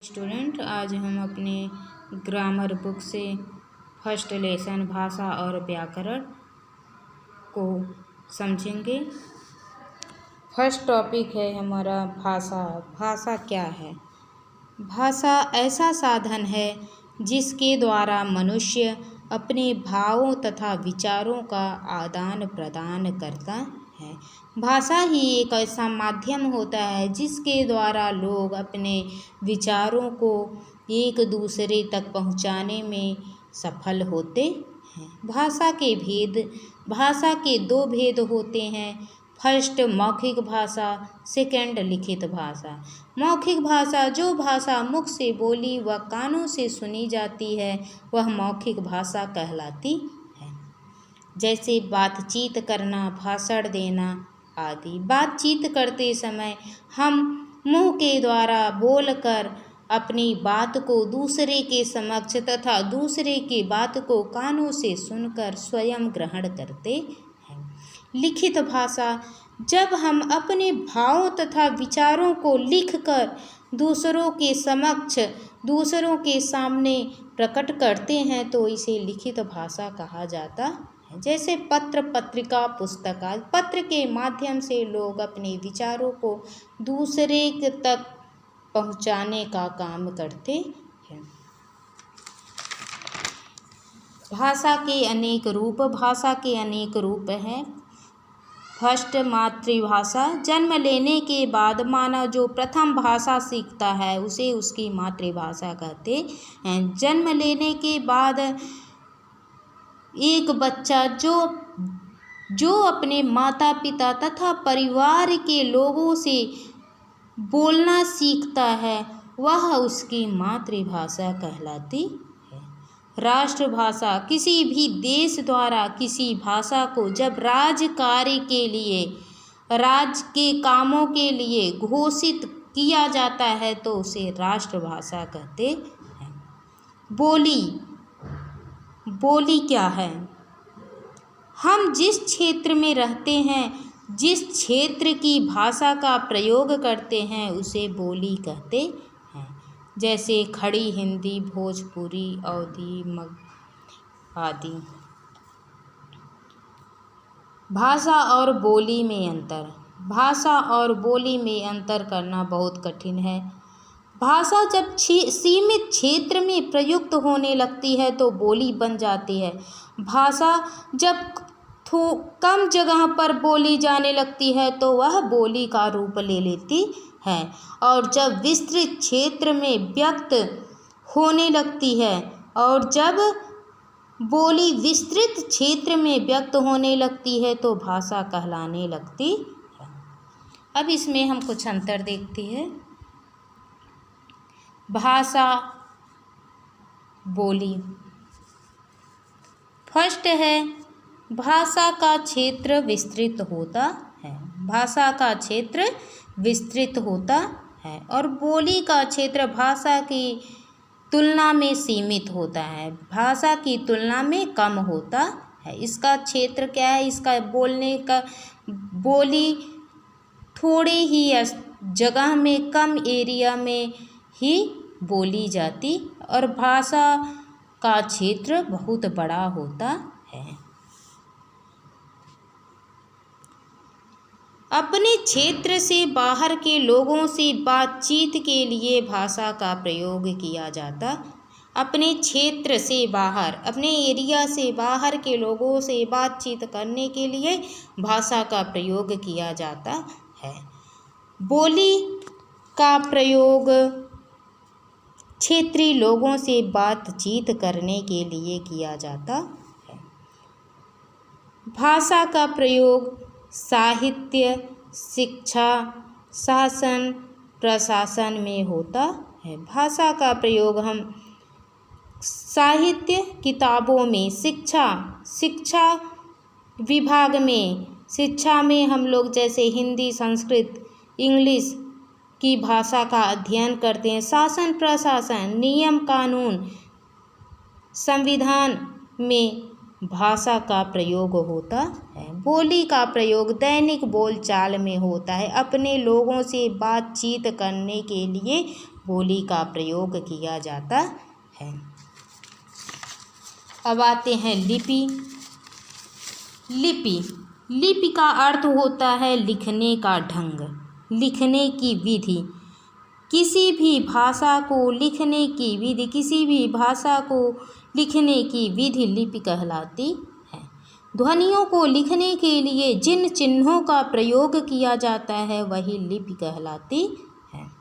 Student, आज हम अपने ग्रामर बुक से फर्स्ट लेसन भाषा और व्याकरण को समझेंगे। फर्स्ट टॉपिक है हमारा भाषा। भाषा क्या है? भाषा ऐसा साधन है जिसके द्वारा मनुष्य अपने भावों तथा विचारों का आदान प्रदान करता है। भाषा ही एक ऐसा माध्यम होता है जिसके द्वारा लोग अपने विचारों को एक दूसरे तक पहुंचाने में सफल होते हैं। भाषा के दो भेद होते हैं। फर्स्ट, मौखिक भाषा। सेकंड, लिखित भाषा। मौखिक भाषा, जो भाषा मुख से बोली व कानों से सुनी जाती है, वह मौखिक भाषा कहलाती है। जैसे बातचीत करना, भाषण देना आदि। बातचीत करते समय हम मुंह के द्वारा बोलकर अपनी बात को दूसरे के समक्ष तथा दूसरे की बात को कानों से सुनकर स्वयं ग्रहण करते हैं। लिखित भाषा, जब हम अपने भावों तथा विचारों को लिखकर दूसरों के समक्ष, दूसरों के सामने प्रकट करते हैं तो इसे लिखित भाषा कहा जाता है। जैसे पत्र, पत्रिका, पुस्तक आदि। पत्र के माध्यम से लोग अपने विचारों को दूसरे तक पहुंचाने का काम करते हैं। भाषा के अनेक रूप। भाषा के अनेक रूप हैं। फर्स्ट, मातृभाषा। जन्म लेने के बाद मानव जो प्रथम भाषा सीखता है उसे उसकी मातृभाषा कहते हैं। जन्म लेने के बाद एक बच्चा जो अपने माता पिता तथा परिवार के लोगों से बोलना सीखता है वह उसकी मातृभाषा कहलाती है। राष्ट्रभाषा, किसी भी देश द्वारा किसी भाषा को जब राज्य कार्य के लिए, राज्य के कामों के लिए घोषित किया जाता है तो उसे राष्ट्रभाषा कहते हैं। बोली। बोली क्या है? हम जिस क्षेत्र में रहते हैं, जिस क्षेत्र की भाषा का प्रयोग करते हैं उसे बोली कहते हैं। जैसे खड़ी हिंदी, भोजपुरी, अवधी आदि। भाषा और बोली में अंतर। भाषा और बोली में अंतर करना बहुत कठिन है। भाषा जब सीमित क्षेत्र में प्रयुक्त होने लगती है तो बोली बन जाती है। भाषा जब कम जगह पर बोली जाने लगती है तो वह बोली का रूप ले लेती है। और जब विस्तृत क्षेत्र में व्यक्त होने लगती है, और जब बोली विस्तृत क्षेत्र में व्यक्त होने लगती है तो भाषा कहलाने लगती है। अब इसमें हम कुछ अंतर देखते हैं। भाषा, बोली। फर्स्ट है, भाषा का क्षेत्र विस्तृत होता है। भाषा का क्षेत्र विस्तृत होता है और बोली का क्षेत्र भाषा की तुलना में सीमित होता है, भाषा की तुलना में कम होता है। इसका क्षेत्र क्या है? इसका बोलने का, बोली थोड़े ही जगह में, कम एरिया में ही बोली जाती और भाषा का क्षेत्र बहुत बड़ा होता है। अपने क्षेत्र से बाहर के लोगों से बातचीत के लिए भाषा का प्रयोग किया जाता। अपने क्षेत्र से बाहर, अपने एरिया से बाहर के लोगों से बातचीत करने के लिए भाषा का प्रयोग किया जाता है। बोली का प्रयोग क्षेत्रीय लोगों से बातचीत करने के लिए किया जाता है। भाषा का प्रयोग साहित्य, शिक्षा, शासन, प्रशासन में होता है। भाषा का प्रयोग हम साहित्य किताबों में, शिक्षा विभाग में, शिक्षा में हम लोग जैसे हिंदी, संस्कृत, इंग्लिश की भाषा का अध्ययन करते हैं। शासन, प्रशासन, नियम कानून, संविधान में भाषा का प्रयोग होता है। बोली का प्रयोग दैनिक बोलचाल में होता है। अपने लोगों से बातचीत करने के लिए बोली का प्रयोग किया जाता है। अब आते हैं लिपि। लिपि का अर्थ होता है लिखने का ढंग, लिखने की विधि। किसी भी भाषा को लिखने की विधि, किसी भी भाषा को लिखने की विधि लिपि कहलाती है। ध्वनियों को लिखने के लिए जिन चिन्हों का प्रयोग किया जाता है वही लिपि कहलाती